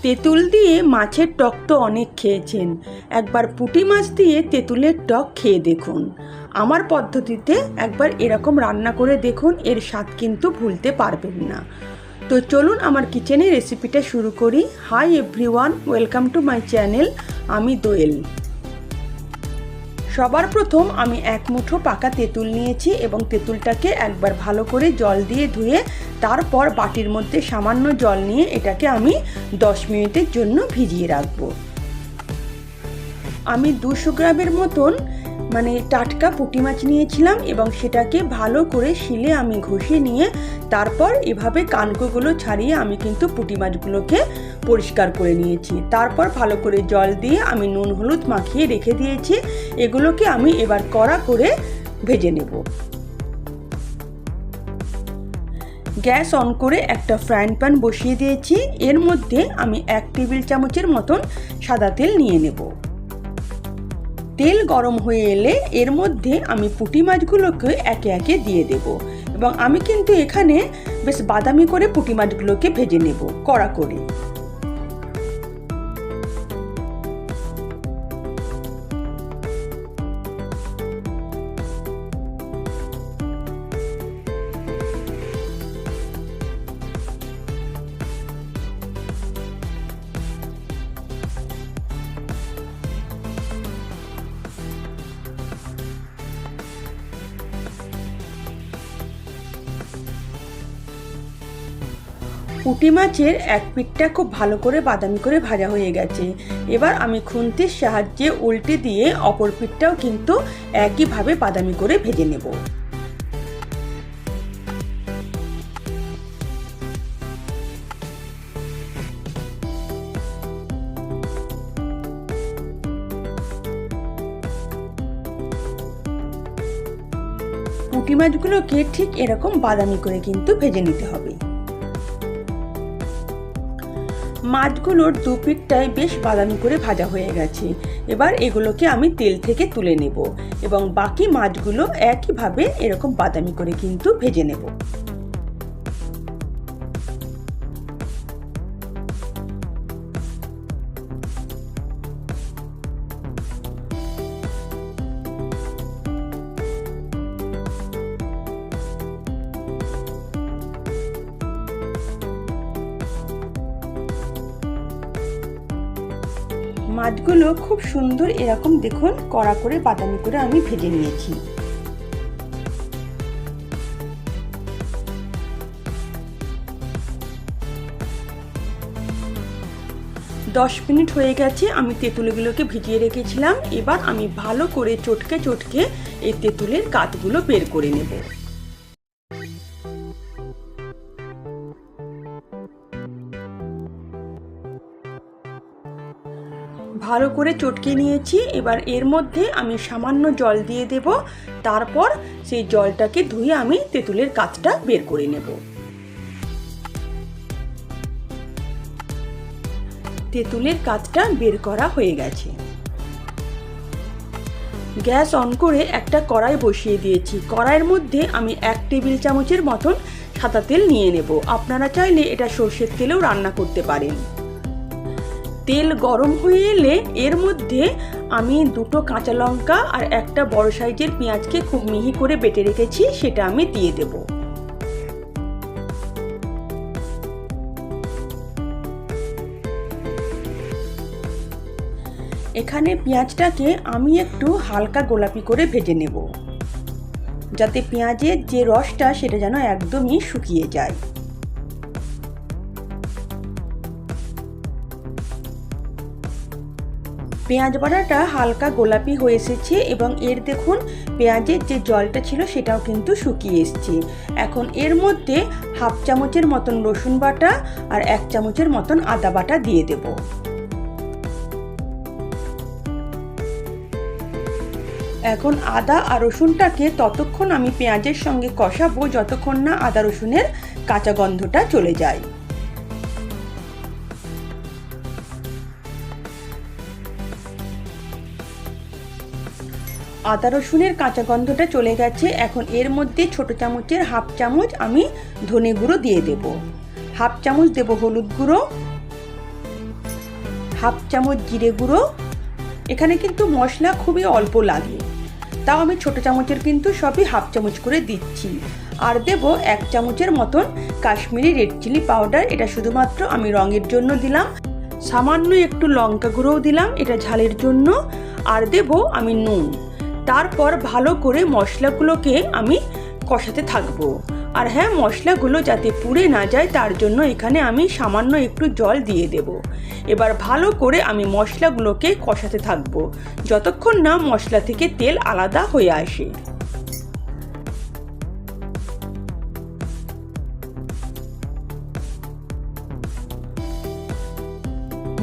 তেঁতুল দিয়ে মাছের টক তো অনেক খেয়েছেন, একবার পুঁটি মাছ দিয়ে তেঁতুলের টক খেয়ে দেখুন। আমার পদ্ধতিতে একবার এরকম রান্না করে দেখুন, এর স্বাদ কিন্তু ভুলতে পারবেন না। তো চলুন আমার কিচেনে রেসিপিটা শুরু করি। Hi everyone, welcome to my channel. আমি দোয়েল। সবার প্রথম আমি এক মুঠো পাকা তেঁতুল নিয়েছি এবং তেঁতুলটাকে একবার ভালো করে জল দিয়ে ধুয়ে তারপর বাটির মধ্যে সামান্য জল নিয়ে এটাকে আমি 10 মিনিটের জন্য ভিজিয়ে রাখবো। আমি 200 গ্রামের মতন টাটকা পুঁটি মাছ নিয়েছিলাম এবং সেটাকে ভালো করে শিলে আমি ঘষে নিয়ে তারপর এভাবে কানকোগুলো ছাড়িয়ে আমি কিন্তু পুঁটি মাছগুলোকে পরিষ্কার করে নিয়েছি। তারপর ভালো করে জল দিয়ে আমি নুন হলুদ মাখিয়ে রেখে দিয়েছি। এগুলোকে আমি এবার কড়া করে ভেজে নেব। গ্যাস অন করে একটা ফ্রাইং প্যান বসিয়ে দিয়েছি। এর মধ্যে আমি 1 টেবিল চামচের মতন সাদা তেল নিয়ে নেব। তেল গরম হয়ে এলে এর মধ্যে আমি পুঁটি মাছগুলোকে একে একে দিয়ে দেব এবং আমি কিন্তু এখানে বেশ বাদামি করে পুঁটি মাছগুলোকে ভেজে নেব কড়া করে। পুঁটি মাছের এক পিঠটা খুব ভালো করে বাদামি করে ভাজা হয়ে গেছে। এবার আমি খুন্তির সাহায্যে উল্টে দিয়ে অপর পিঠটাও কিন্তু একইভাবে বাদামি করে ভেজে নেব। পুঁটি মাছগুলোকে ঠিক এরকম বাদামি করে কিন্তু ভেজে নিতে হবে। মাছগুলোর দু পিঠটাই বেশ বাদামি করে ভাজা হয়ে গেছে। এবার এগুলোকে আমি তেল থেকে তুলে নেব এবং বাকি মাছগুলো একইভাবে এরকম বাদামি করে কিন্তু ভেজে নেব। মাছগুলো খুব সুন্দর এরকম দেখুন কড়া করে বাদামি করে আমি ভেজে নিয়েছি। 10 মিনিট হয়ে গেছে আমি তেঁতুলগুলোকে ভিজিয়ে রেখেছিলাম। এবার আমি ভালো করে চটকে চটকে এই তেঁতুলের কাতগুলো বের করে নেব। ভালো করে চটকে নিয়েছি। এবার এর মধ্যে আমি সামান্য জল দিয়ে দেব। তারপর সেই জলটাকে ধুয়ে আমি তেঁতুলের কাতটা বের করে নেব। তেঁতুলের কাতটা বের করা হয়ে গেছে। গ্যাস অন করে একটা কড়াই বসিয়ে দিয়েছি। কড়াইয়ের মধ্যে আমি 1 টেবিল চামচের মতন সাদা তেল নিয়ে নেব। আপনারা চাইলে এটা সর্ষের তেলেও রান্না করতে পারেন। তেল গরম হয়ে এলে এর মধ্যে আমি 2টো কাঁচা লঙ্কা আর একটা বড় সাইজের পেঁয়াজকে খুব মিহি করে বেটে রেখেছি, সেটা আমি দিয়ে দেব। এখানে পেঁয়াজটাকে আমি একটু হালকা গোলাপি করে ভেজে নেব, যাতে পেঁয়াজের যে রসটা সেটা যেন একদমই শুকিয়ে যায়। পেঁয়াজ বাটাটা হালকা গোলাপি হয়ে এসেছে এবং এর দেখুন পেঁয়াজের যে জলটা ছিল সেটাও কিন্তু শুকিয়ে এসেছে। এখন এর মধ্যে 1/2 চামচের মতন রসুন বাটা আর 1 চামচের মতন আদা বাটা দিয়ে দেব। এখন আদা আর রসুনটাকে ততক্ষণ আমি পেঁয়াজের সঙ্গে কষাবো যতক্ষণ না আদা রসুনের কাঁচা গন্ধটা চলে যায়। আদা রসুনের কাঁচা গন্ধটা চলে গেছে। এখন এর মধ্যে ছোট চামচের 1/2 চামচ আমি ধনে গুঁড়ো দিয়ে দেব। 1/2 চামচ দেব হলুদ গুঁড়ো, হাফ চামচ জিরে গুঁড়ো। এখানে কিন্তু মশলা খুবই অল্প লাগে, তাও আমি ছোটো চামচের কিন্তু সবই হাফ চামচ করে দিচ্ছি। আর দেব 1 চামচের মতন কাশ্মীরি রেড চিলি পাউডার, এটা শুধুমাত্র আমি রঙের জন্য দিলাম। সামান্য একটু লঙ্কা গুঁড়োও দিলাম, এটা ঝালের জন্য। আর দেব আমি নুন। তারপর ভালো করে মশলাগুলোকে আমি কষাতে থাকবো। আর হ্যাঁ, মশলাগুলো যাতে পুড়ে না যায় তার জন্য এখানে আমি সামান্য একটু জল দিয়ে দেব। এবার ভালো করে আমি মশলাগুলোকে কষাতে থাকবো যতক্ষণ না মশলা থেকে তেল আলাদা হয়ে আসে।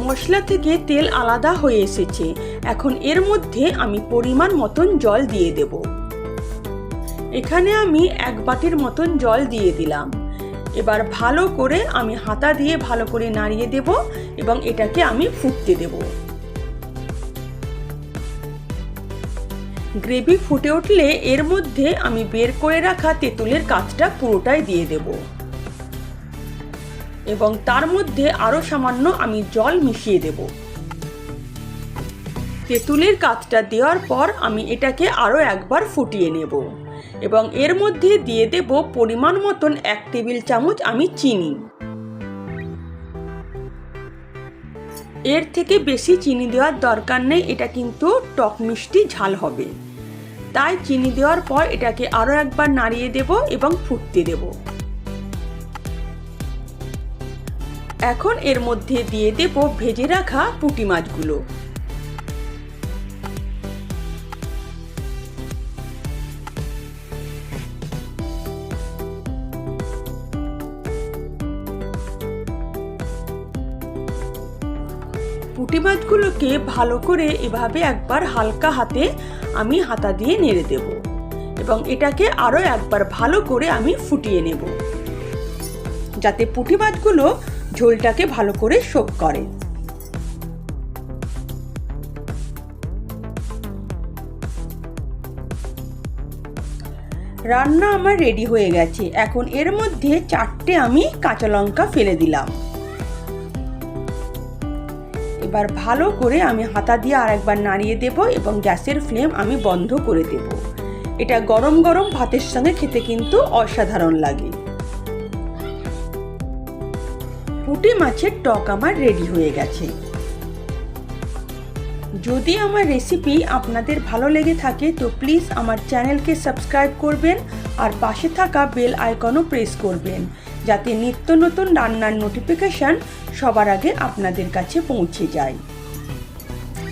মশলা থেকে তেল আলাদা হয়ে এসেছে। এখন এর মধ্যে আমি পরিমাণ মতন জল দিয়ে দেব। এখানে আমি 1 বাটির মতন জল দিয়ে দিলাম। এবার ভালো করে আমি হাতা দিয়ে ভালো করে নাড়িয়ে দেব এবং এটাকে আমি ফুটতে দেব। গ্রেভি ফুটে উঠলে এর মধ্যে আমি বের করে রাখা তেঁতুলের কাঁচটা পুরোটাই দিয়ে দেব এবং তার মধ্যে আরো সামান্য আমি জল মিশিয়ে দেব। তেঁতুলের কাঁচটা দেওয়ার পর আমি এটাকে আরো একবার ফুটিয়ে নেব এবং এর মধ্যে দিয়ে দেব পরিমাণ মতন 1 টেবিল চামচ আমি চিনি। এর থেকে বেশি চিনি দেওয়ার দরকার নেই, এটা কিন্তু টক মিষ্টি ঝাল হবে। তাই চিনি দেওয়ার পর এটাকে আরো একবার নাড়িয়ে দেব এবং ফুটতে দেব। এখন এর মধ্যে দিয়ে দেব ভেজে রাখা পুঁটি মাছগুলো। পুঁটি মাছগুলোকে ভালো করে এভাবে একবার হালকা হাতে আমি হাতা দিয়ে নেড়ে দেব এবং এটাকে আরো একবার ভালো করে আমি ফুটিয়ে নেব যাতে পুঁটি মাছগুলো ঝোলটাকে ভালো করে শোক করে। রান্না আমার রেডি হয়ে গেছে। এখন এর মধ্যে 4টে আমি কাঁচা লঙ্কা ফেলে দিলাম। এবার ভালো করে আমি হাতা দিয়ে আরেকবার নাড়িয়ে দেব এবং গ্যাসের ফ্লেম আমি বন্ধ করে দেব। এটা গরম গরম ভাতের সঙ্গে খেতে কিন্তু অসাধারণ লাগে। পুঁটি মাছের টক আমার রেডি হয়ে গেছে। যদি আমার রেসিপি আপনাদের ভালো লেগে থাকে তো প্লিজ আমার চ্যানেলকে সাবস্ক্রাইব করবেন আর পাশে থাকা বেল আইকনও প্রেস করবেন যাতে নিত্য নতুন রান্নার নোটিফিকেশন সবার আগে আপনাদের কাছে পৌঁছে যায়।